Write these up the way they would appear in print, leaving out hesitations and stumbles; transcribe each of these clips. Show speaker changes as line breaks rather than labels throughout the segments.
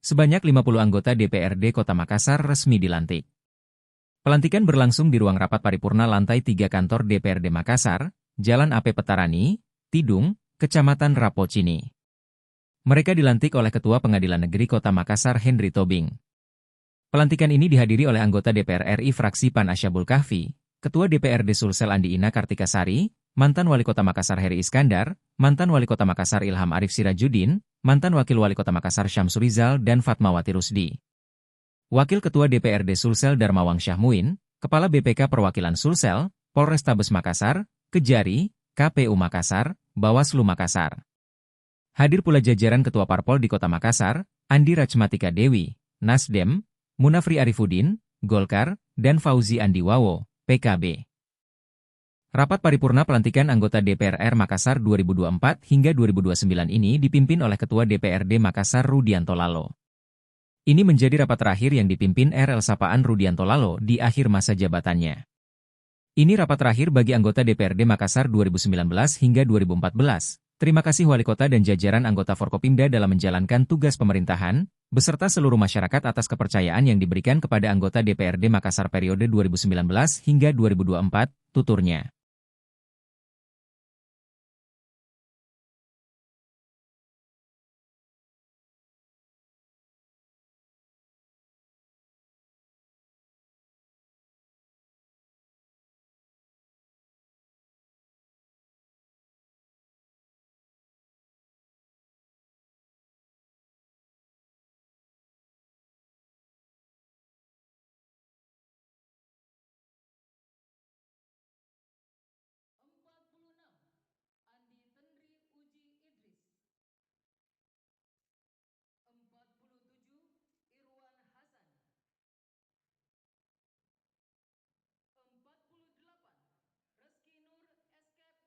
Sebanyak 50 anggota DPRD Kota Makassar resmi dilantik. Pelantikan berlangsung di ruang rapat paripurna lantai 3 kantor DPRD Makassar, Jalan AP Petarani, Tidung, Kecamatan Rapocini. Mereka dilantik oleh Ketua Pengadilan Negeri Kota Makassar Henry Tobing. Pelantikan ini dihadiri oleh anggota DPR RI fraksi PAN Asyabul Kahfi, Ketua DPRD Sulsel Andi Ina Kartikasari, mantan Wali Kota Makassar Heri Iskandar, mantan Wali Kota Makassar Ilham Arif Sirajuddin, mantan Wakil Wali Kota Makassar Syamsur Rizal dan Fatmawati Rusdi. Wakil Ketua DPRD Sulsel Darmawang Syahmuin, Kepala BPK Perwakilan Sulsel, Polrestabes Makassar, Kejari, KPU Makassar, Bawaslu Makassar. Hadir pula jajaran Ketua Parpol di Kota Makassar, Andi Rachmatika Dewi, Nasdem, Munafri Arifuddin, Golkar, dan Fauzi Andiwawo, PKB. Rapat paripurna pelantikan anggota DPR Makassar 2024 hingga 2029 ini dipimpin oleh Ketua DPRD Makassar Rudianto Lalo. Ini menjadi rapat terakhir yang dipimpin RL Sapaan Rudianto Lalo di akhir masa jabatannya. Ini rapat terakhir bagi anggota DPRD Makassar 2019 hingga 2014. Terima kasih Wali Kota dan jajaran anggota Forkopimda dalam menjalankan tugas pemerintahan, beserta seluruh masyarakat atas kepercayaan yang diberikan kepada anggota DPRD Makassar periode 2019 hingga 2024, tuturnya.
Andi Tenri Uji Idris. 47 Irwan Hasan. 48 Reski Nur Eskep Mkep.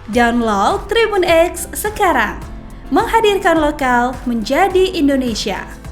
Download Tribun X sekarang, menghadirkan lokal menjadi Indonesia.